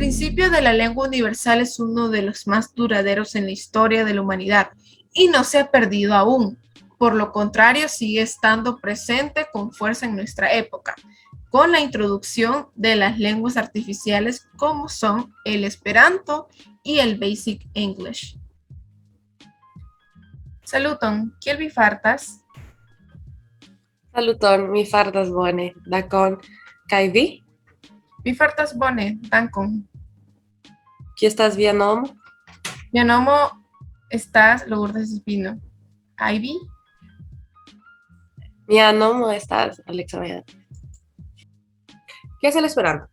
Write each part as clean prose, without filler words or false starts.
principio de la lengua universal es uno de los más duraderos en la historia de la humanidad y no se ha perdido aún. Por lo contrario, sigue estando presente con fuerza en nuestra época, con la introducción de las lenguas artificiales como son el Esperanto y el Basic English. Saluton, kiel vi fartas? Saluton, mi fartas bone. Dankon. Kaj vi? Vi fartas bone, dankon. Kiu estas via nomo? Mia nomo estas Lourdes Espino. Kaj vi? Mia nomo estas Alexa Veda. ¿Qué es el Esperanto?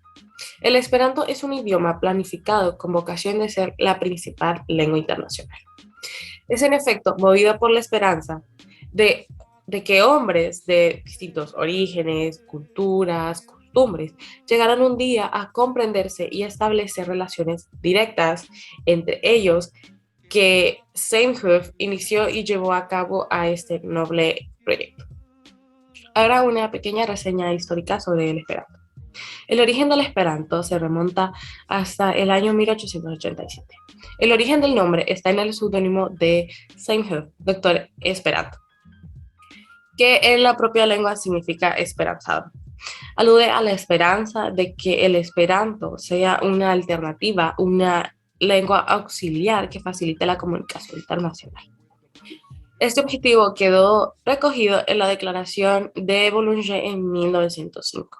El Esperanto es un idioma planificado con vocación de ser la principal lengua internacional. Es en efecto movido por la esperanza de que hombres de distintos orígenes, culturas, costumbres, llegarán un día a comprenderse y establecer relaciones directas entre ellos, que Seinhoff inició y llevó a cabo a este noble proyecto. Ahora una pequeña reseña histórica sobre el Esperanto. El origen del Esperanto se remonta hasta el año 1887. El origen del nombre está en el seudónimo de Seinhoff, doctor Esperanto, que en la propia lengua significa esperanzado. Alude a la esperanza de que el Esperanto sea una alternativa, una lengua auxiliar que facilite la comunicación internacional. Este objetivo quedó recogido en la Declaración de Boulanger en 1905.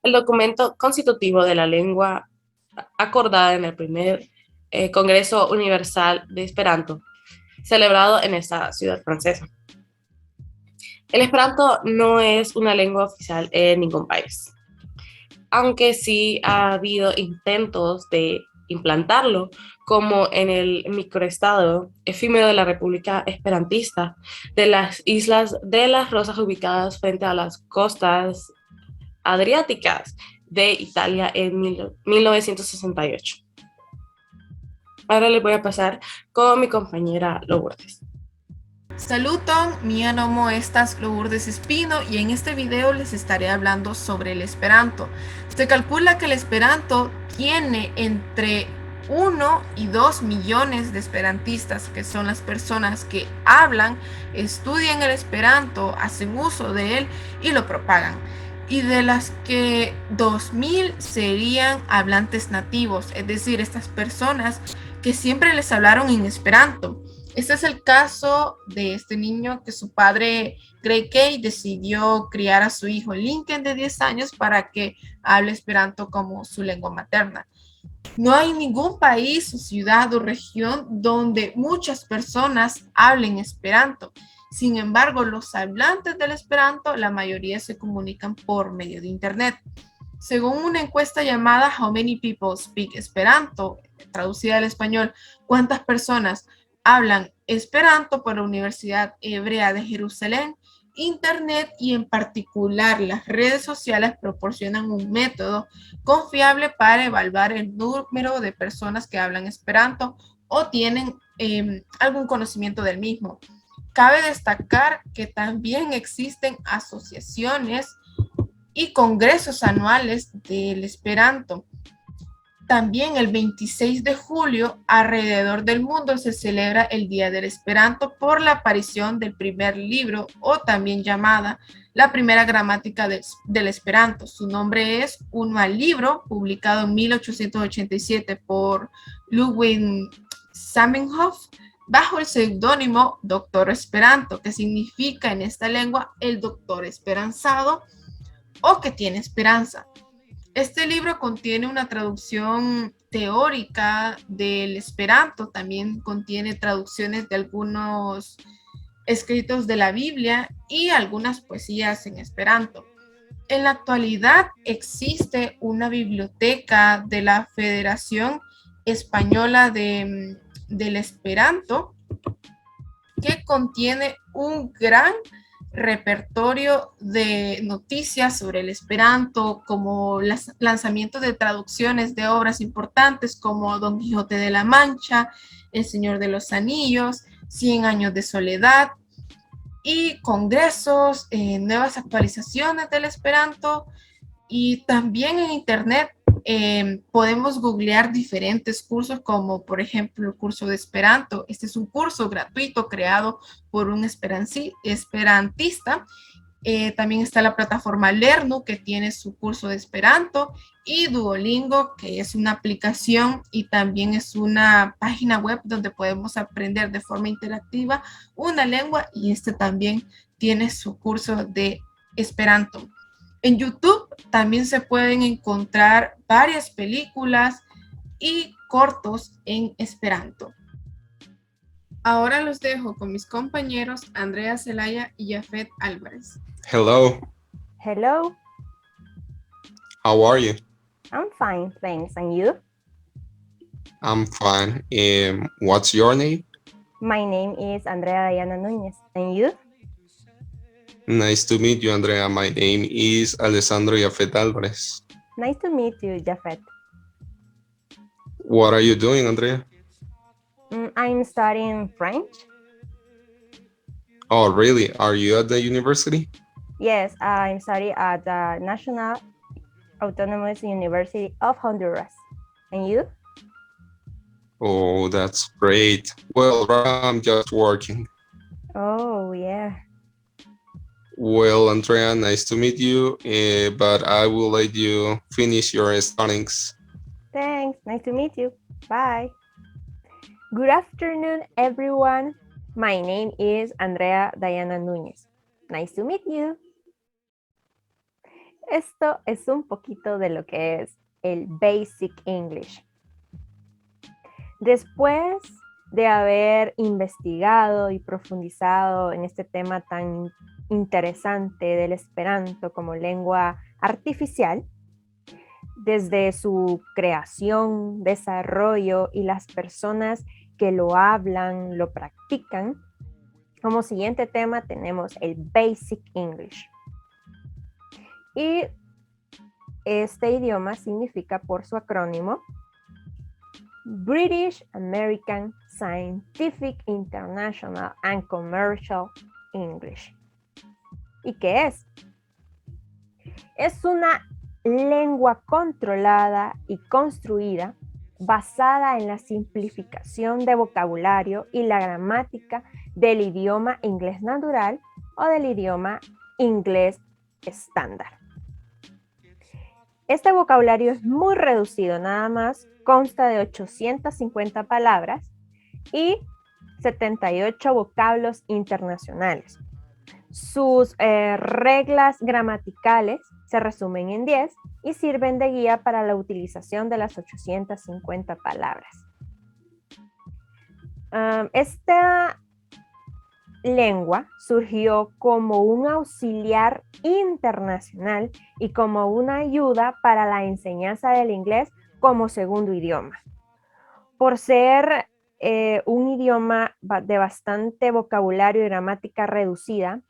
El documento constitutivo de la lengua acordada en el primer Congreso Universal de Esperanto, celebrado en esta ciudad francesa. El Esperanto no es una lengua oficial en ningún país, aunque sí ha habido intentos de implantarlo, como en el microestado efímero de la República Esperantista de las Islas de las Rosas, ubicadas frente a las costas adriáticas de Italia en 1968. Ahora les voy a pasar con mi compañera Lourdes. Saluton, mia nomo estas Lourdes Espino y en este video les estaré hablando sobre el Esperanto. Se calcula que el Esperanto tiene entre 1 y 2 millones de esperantistas, que son las personas que hablan, estudian el Esperanto, hacen uso de él y lo propagan. Y de las que 2000 serían hablantes nativos, es decir, estas personas que siempre les hablaron en Esperanto. Este es el caso de este niño que su padre, Greg Kay, decidió criar a su hijo Lincoln de 10 años para que hable Esperanto como su lengua materna. No hay ningún país o ciudad o región donde muchas personas hablen Esperanto. Sin embargo, los hablantes del Esperanto, la mayoría se comunican por medio de Internet. Según una encuesta llamada How Many People Speak Esperanto, traducida al español, ¿cuántas personas hablan Esperanto por la Universidad Hebrea de Jerusalén? Internet y en particular las redes sociales proporcionan un método confiable para evaluar el número de personas que hablan Esperanto o tienen algún conocimiento del mismo. Cabe destacar que también existen asociaciones y congresos anuales del Esperanto. También el 26 de julio, alrededor del mundo se celebra el Día del Esperanto por la aparición del primer libro, o también llamada la primera gramática del Esperanto. Su nombre es un mal libro, publicado en 1887 por Ludwig Zamenhof, bajo el seudónimo Doctor Esperanto, que significa en esta lengua el doctor esperanzado o que tiene esperanza. Este libro contiene una traducción teórica del Esperanto, también contiene traducciones de algunos escritos de la Biblia y algunas poesías en Esperanto. En la actualidad existe una biblioteca de la Federación Española del Esperanto que contiene un gran repertorio de noticias sobre el Esperanto, como lanzamientos de traducciones de obras importantes como Don Quijote de la Mancha, El Señor de los Anillos, 100 años de soledad, y congresos, nuevas actualizaciones del Esperanto, y también en internet Podemos googlear diferentes cursos como por ejemplo el curso de Esperanto. Este es un curso gratuito creado por un esperantista. También está la plataforma Lernu, que tiene su curso de Esperanto, y Duolingo, que es una aplicación y también es una página web donde podemos aprender de forma interactiva una lengua, y este también tiene su curso de Esperanto. En YouTube también se pueden encontrar varias películas y cortos en Esperanto. Ahora los dejo con mis compañeros Andrea Zelaya y Jafet Álvarez. Hello, Hello, how are you? I'm fine, thanks. And you? I'm fine. What's your name? My name is Andrea Diana Núñez. And you? Nice to meet you, Andrea. My name is Alessandro Yafet Alvarez. Nice to meet you, Jafet. What are you doing, Andrea? I'm studying French. Oh, really? Are you at the university? Yes, I'm studying at the National Autonomous University of Honduras. And you? Oh, that's great. Well, I'm just working. Oh, yeah. Well, Andrea, nice to meet you, but I will let you finish your studies. Thanks. Nice to meet you. Bye. Good afternoon, everyone. My name is Andrea Diana Núñez. Nice to meet you. Esto es un poquito de lo que es el Basic English. Después de haber investigado y profundizado en este tema tan interesante del Esperanto como lengua artificial, desde su creación, desarrollo y las personas que lo hablan, lo practican, como siguiente tema tenemos el Basic English. Y este idioma significa por su acrónimo British American Scientific International and Commercial English. ¿Y qué es? Es una lengua controlada y construida basada en la simplificación de vocabulario y la gramática del idioma inglés natural o del idioma inglés estándar. Este vocabulario es muy reducido, nada más consta de 850 palabras y 78 vocablos internacionales. Sus reglas gramaticales se resumen en 10 y sirven de guía para la utilización de las 850 palabras. Esta lengua surgió como un auxiliar internacional y como una ayuda para la enseñanza del inglés como segundo idioma. Por ser un idioma de bastante vocabulario y gramática reducida,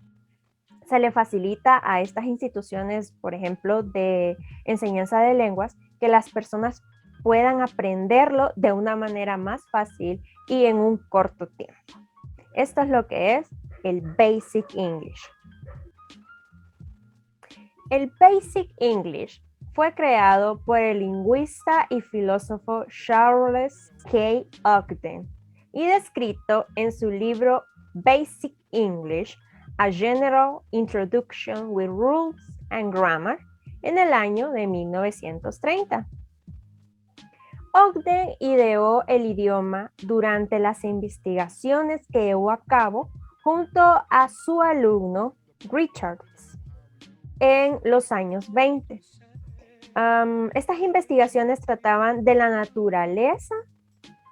se le facilita a estas instituciones, por ejemplo, de enseñanza de lenguas, que las personas puedan aprenderlo de una manera más fácil y en un corto tiempo. Esto es lo que es el Basic English. El Basic English fue creado por el lingüista y filósofo Charles K. Ogden y descrito en su libro Basic English, A General Introduction with Rules and Grammar, en el año de 1930. Ogden ideó el idioma durante las investigaciones que llevó a cabo junto a su alumno Richards en los años 20. Estas investigaciones trataban de la naturaleza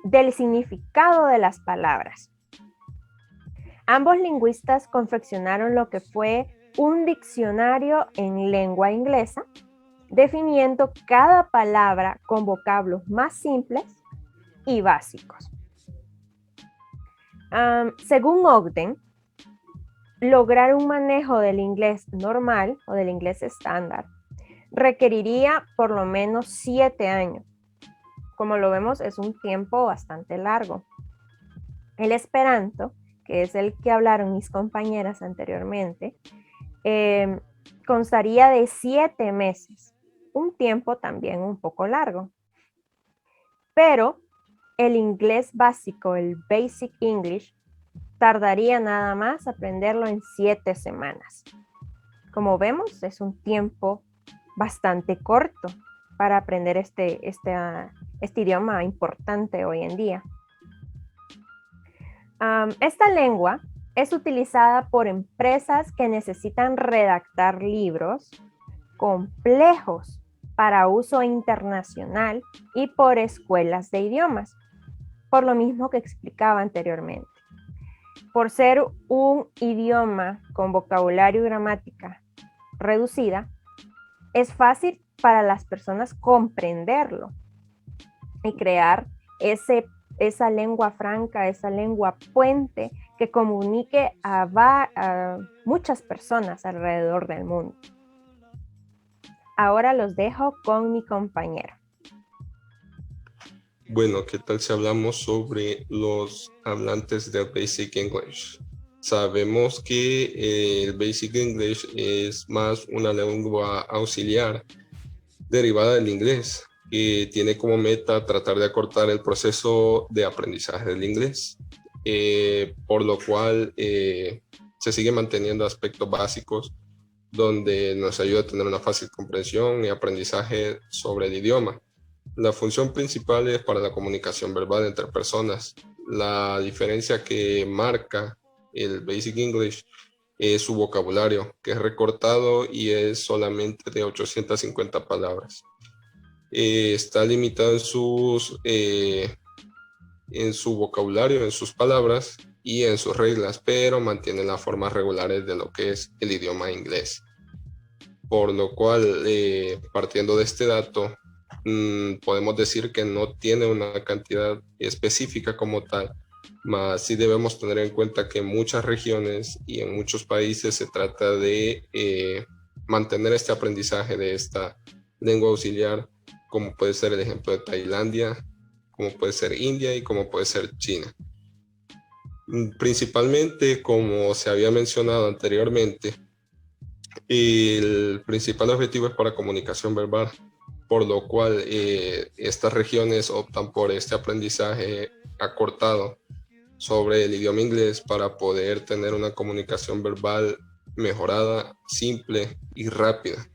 del significado de las palabras. Ambos lingüistas confeccionaron lo que fue un diccionario en lengua inglesa, definiendo cada palabra con vocablos más simples y básicos. Según Ogden, lograr un manejo del inglés normal o del inglés estándar requeriría por lo menos 7 años. Como lo vemos, es un tiempo bastante largo. El Esperanto, que es el que hablaron mis compañeras anteriormente, constaría de 7 meses, un tiempo también un poco largo. Pero el inglés básico, el Basic English, tardaría nada más aprenderlo en 7 semanas. Como vemos, es un tiempo bastante corto para aprender este idioma importante hoy en día. Esta lengua es utilizada por empresas que necesitan redactar libros complejos para uso internacional y por escuelas de idiomas, por lo mismo que explicaba anteriormente. Por ser un idioma con vocabulario y gramática reducida, es fácil para las personas comprenderlo y crear esa lengua franca, esa lengua puente que comunique a muchas personas alrededor del mundo. Ahora los dejo con mi compañero. Bueno, ¿qué tal si hablamos sobre los hablantes del Basic English? Sabemos que el Basic English es más una lengua auxiliar derivada del inglés, que tiene como meta tratar de acortar el proceso de aprendizaje del inglés, por lo cual se sigue manteniendo aspectos básicos donde nos ayuda a tener una fácil comprensión y aprendizaje sobre el idioma. La función principal es para la comunicación verbal entre personas. La diferencia que marca el Basic English es su vocabulario, que es recortado y es solamente de 850 palabras. Está limitado en su vocabulario, en sus palabras y en sus reglas, pero mantiene las formas regulares de lo que es el idioma inglés. Por lo cual, partiendo de este dato, podemos decir que no tiene una cantidad específica como tal, mas sí debemos tener en cuenta que en muchas regiones y en muchos países se trata de mantener este aprendizaje de esta lengua auxiliar, como puede ser el ejemplo de Tailandia, como puede ser India y como puede ser China. Principalmente, como se había mencionado anteriormente, el principal objetivo es para comunicación verbal, por lo cual estas regiones optan por este aprendizaje acortado sobre el idioma inglés para poder tener una comunicación verbal mejorada, simple y rápida,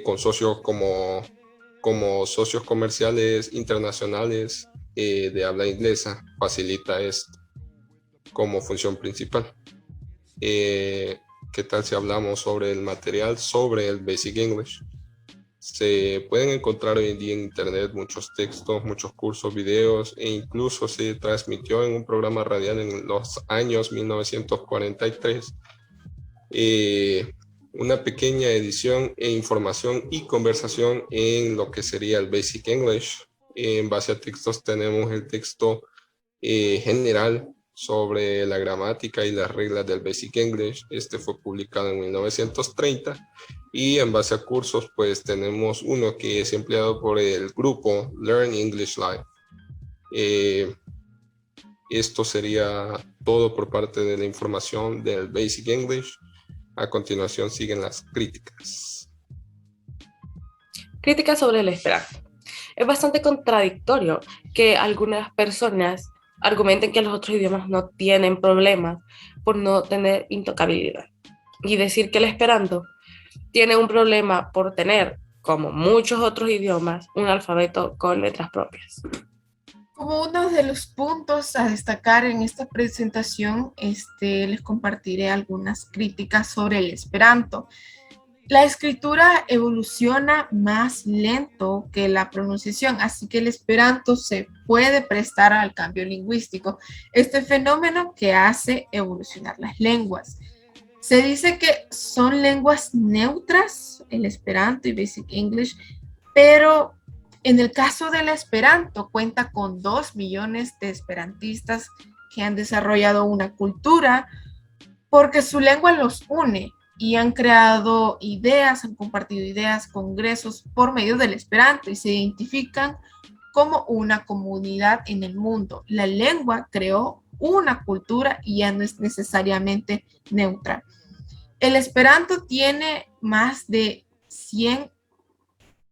con socios como socios comerciales internacionales de habla inglesa. Facilita esto como función principal. ¿Qué tal si hablamos sobre el material sobre el Basic English? Se pueden encontrar hoy en día en internet muchos textos, muchos cursos, videos, e incluso se transmitió en un programa radial en los años 1943 una pequeña edición e información y conversación en lo que sería el Basic English. En base a textos tenemos el texto general sobre la gramática y las reglas del Basic English. Este fue publicado en 1930, y en base a cursos pues tenemos uno que es empleado por el grupo Learn English Live. Esto sería todo por parte de la información del Basic English. A continuación siguen las críticas. Críticas sobre el esperanto. Es bastante contradictorio que algunas personas argumenten que los otros idiomas no tienen problemas por no tener intocabilidad, y decir que el esperanto tiene un problema por tener, como muchos otros idiomas, un alfabeto con letras propias. Como uno de los puntos a destacar en esta presentación, les compartiré algunas críticas sobre el esperanto. La escritura evoluciona más lento que la pronunciación, así que el esperanto se puede prestar al cambio lingüístico, este fenómeno que hace evolucionar las lenguas. Se dice que son lenguas neutras, el esperanto y Basic English, pero en el caso del esperanto cuenta con 2 millones de esperantistas que han desarrollado una cultura porque su lengua los une y han creado ideas, han compartido ideas, congresos por medio del esperanto y se identifican como una comunidad en el mundo. La lengua creó una cultura y ya no es necesariamente neutral. El esperanto tiene más de 100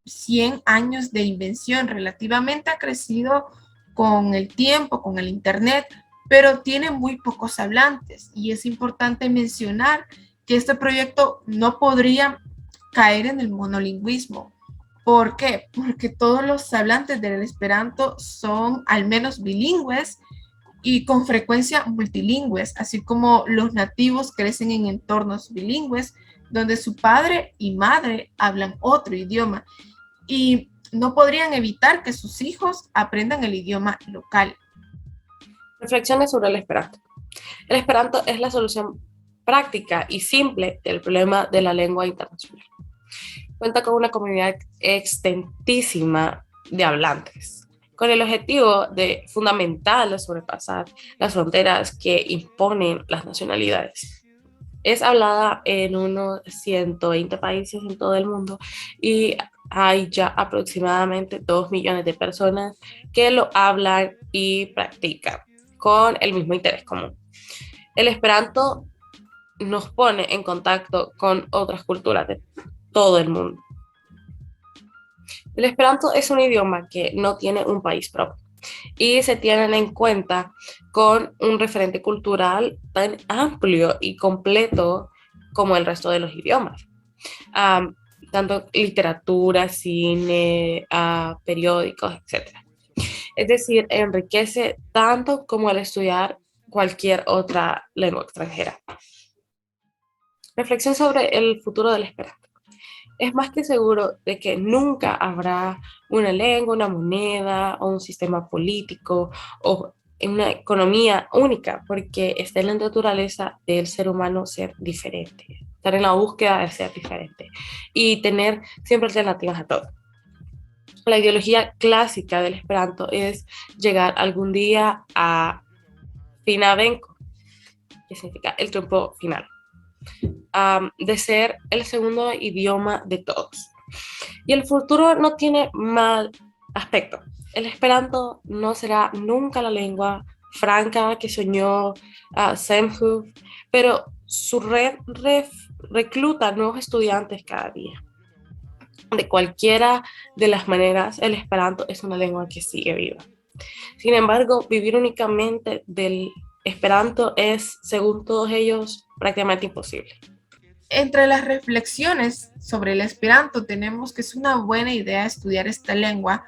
100 años de invención. Relativamente ha crecido con el tiempo, con el Internet, pero tiene muy pocos hablantes. Y es importante mencionar que este proyecto no podría caer en el monolingüismo. ¿Por qué? Porque todos los hablantes del Esperanto son al menos bilingües y con frecuencia multilingües, así como los nativos crecen en entornos bilingües donde su padre y madre hablan otro idioma y no podrían evitar que sus hijos aprendan el idioma local. Reflexiones sobre el Esperanto. El Esperanto es la solución práctica y simple del problema de la lengua internacional. Cuenta con una comunidad extensísima de hablantes, con el objetivo fundamental de sobrepasar las fronteras que imponen las nacionalidades. Es hablada en unos 120 países en todo el mundo y hay ya aproximadamente 2 millones de personas que lo hablan y practican con el mismo interés común. El Esperanto nos pone en contacto con otras culturas de todo el mundo. El Esperanto es un idioma que no tiene un país propio y se tienen en cuenta con un referente cultural tan amplio y completo como el resto de los idiomas. Tanto literatura, cine, periódicos, etc. Es decir, enriquece tanto como el estudiar cualquier otra lengua extranjera. Reflexión sobre el futuro del Esperanto. Es más que seguro de que nunca habrá una lengua, una moneda o un sistema político o una economía única, porque está en la naturaleza del ser humano ser diferente, estar en la búsqueda de ser diferente y tener siempre alternativas a todo. La ideología clásica del Esperanto es llegar algún día a Finavenko, que significa el triunfo final. De ser el segundo idioma de todos. Y el futuro no tiene mal aspecto. El Esperanto no será nunca la lengua franca que soñó Semhoof, pero su red recluta nuevos estudiantes cada día. De cualquiera de las maneras, el Esperanto es una lengua que sigue viva. Sin embargo, vivir únicamente del Esperanto es, según todos ellos, prácticamente imposible. Entre las reflexiones sobre el Esperanto tenemos que es una buena idea estudiar esta lengua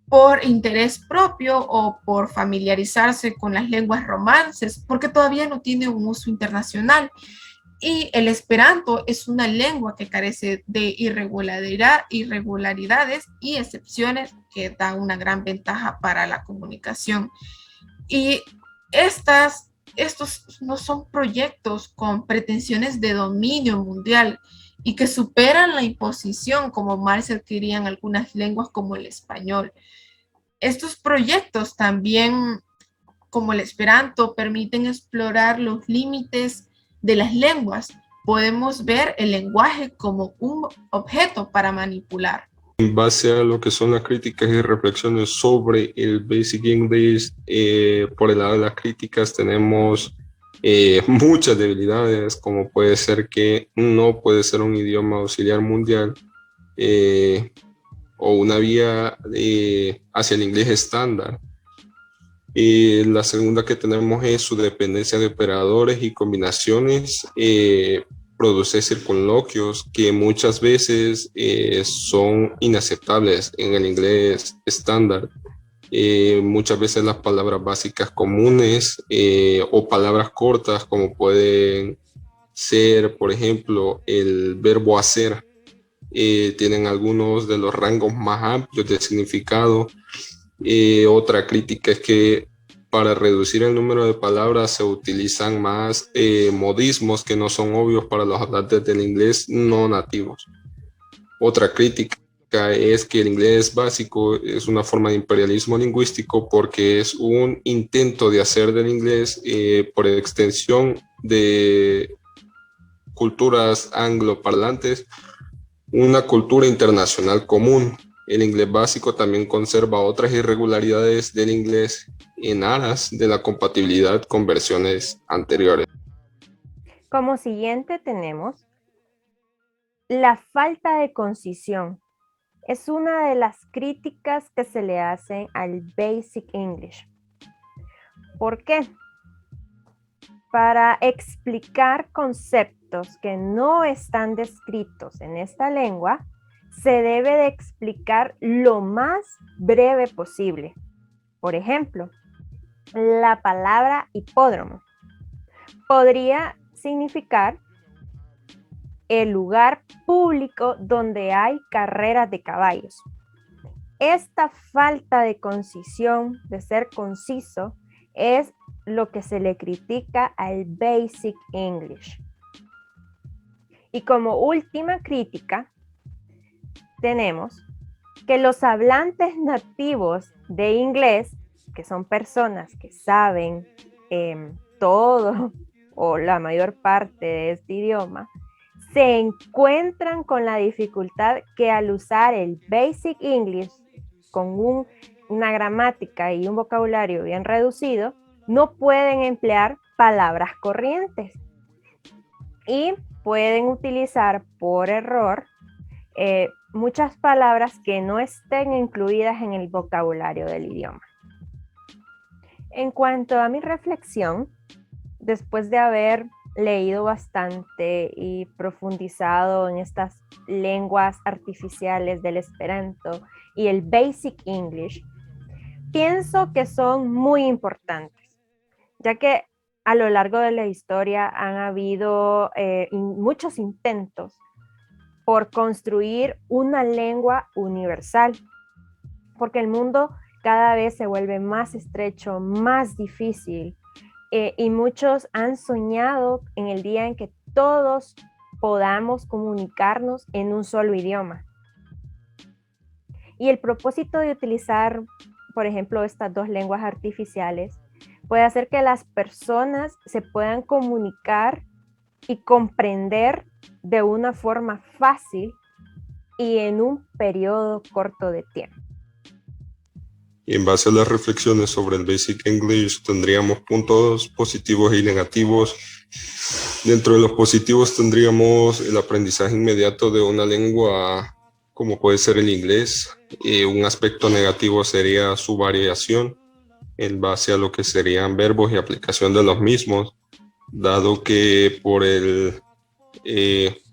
por interés propio o por familiarizarse con las lenguas romances, porque todavía no tiene un uso internacional. Y el Esperanto es una lengua que carece de irregularidades y excepciones que dan una gran ventaja para la comunicación. Y estos no son proyectos con pretensiones de dominio mundial y que superan la imposición como mal se adquirían algunas lenguas como el español. Estos proyectos también, como el Esperanto, permiten explorar los límites de las lenguas. Podemos ver el lenguaje como un objeto para manipular. En base a lo que son las críticas y reflexiones sobre el Basic English, por el lado de las críticas tenemos muchas debilidades, como puede ser que no puede ser un idioma auxiliar mundial o una vía hacia el inglés estándar. La segunda que tenemos es su dependencia de operadores y combinaciones. Produce circunloquios que muchas veces son inaceptables en el inglés estándar. Muchas veces las palabras básicas comunes o palabras cortas como pueden ser, por ejemplo, el verbo hacer, tienen algunos de los rangos más amplios de significado. Otra crítica es que para reducir el número de palabras se utilizan más modismos que no son obvios para los hablantes del inglés no nativos. Otra crítica es que el inglés básico es una forma de imperialismo lingüístico porque es un intento de hacer del inglés por extensión de culturas angloparlantes una cultura internacional común. El inglés básico también conserva otras irregularidades del inglés en aras de la compatibilidad con versiones anteriores. Como siguiente tenemos la falta de concisión. Es una de las críticas que se le hacen al Basic English. ¿Por qué? Para explicar conceptos que no están descritos en esta lengua, se debe de explicar lo más breve posible. Por ejemplo, la palabra hipódromo podría significar el lugar público donde hay carreras de caballos. Esta falta de concisión, de ser conciso, es lo que se le critica al Basic English. Y como última crítica, tenemos que los hablantes nativos de inglés, que son personas que saben todo o la mayor parte de este idioma, se encuentran con la dificultad que al usar el Basic English con una gramática y un vocabulario bien reducido, no pueden emplear palabras corrientes y pueden utilizar por error muchas palabras que no estén incluidas en el vocabulario del idioma. En cuanto a mi reflexión, después de haber leído bastante y profundizado en estas lenguas artificiales del Esperanto y el Basic English, pienso que son muy importantes, ya que a lo largo de la historia han habido muchos intentos por construir una lengua universal, porque el mundo cada vez se vuelve más estrecho, más difícil, y muchos han soñado en el día en que todos podamos comunicarnos en un solo idioma. Y el propósito de utilizar, por ejemplo, estas dos lenguas artificiales puede hacer que las personas se puedan comunicar y comprender de una forma fácil y en un periodo corto de tiempo. Y en base a las reflexiones sobre el Basic English, tendríamos puntos positivos y negativos. Dentro de los positivos tendríamos el aprendizaje inmediato de una lengua como puede ser el inglés. Un aspecto negativo sería su variación en base a lo que serían verbos y aplicación de los mismos, dado que por el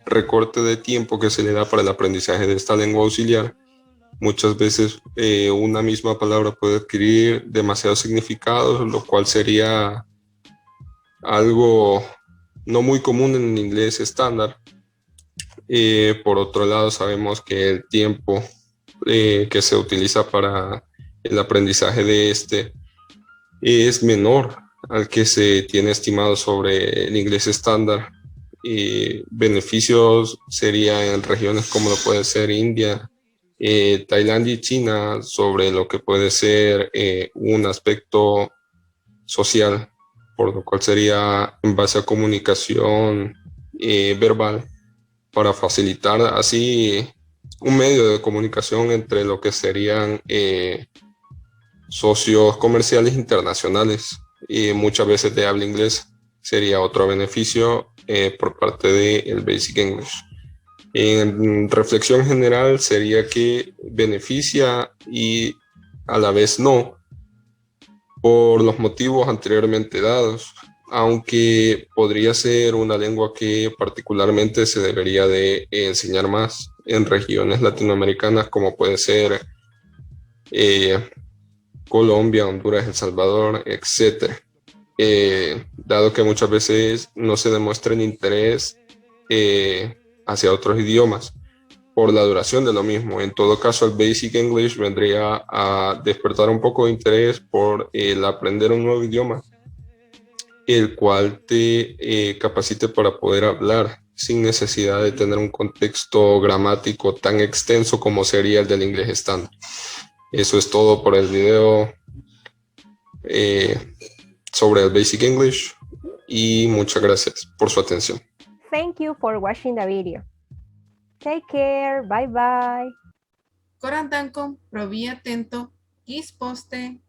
recorte de tiempo que se le da para el aprendizaje de esta lengua auxiliar, muchas veces una misma palabra puede adquirir demasiados significados, lo cual sería algo no muy común en el inglés estándar. Por otro lado, sabemos que el tiempo que se utiliza para el aprendizaje de este es menor al que se tiene estimado sobre el inglés estándar. Beneficios serían en regiones como lo puede ser India, Tailandia y China, sobre lo que puede ser un aspecto social, por lo cual sería en base a comunicación verbal, para facilitar así un medio de comunicación entre lo que serían socios comerciales internacionales y muchas veces de habla inglesa. Sería otro beneficio por parte del Basic English. En reflexión general sería que beneficia y a la vez no, por los motivos anteriormente dados, aunque podría ser una lengua que particularmente se debería de enseñar más en regiones latinoamericanas como puede ser Colombia, Honduras, El Salvador, etc. Dado que muchas veces no se demuestra el interés hacia otros idiomas por la duración de lo mismo. En todo caso, el Basic English vendría a despertar un poco de interés por el aprender un nuevo idioma, el cual te capacite para poder hablar sin necesidad de tener un contexto gramático tan extenso como sería el del inglés estándar. Eso es todo por el video sobre el Basic English y muchas gracias por su atención. Thank you for watching the video. Take care. Bye bye. Corandancom, provi atento, quis poste.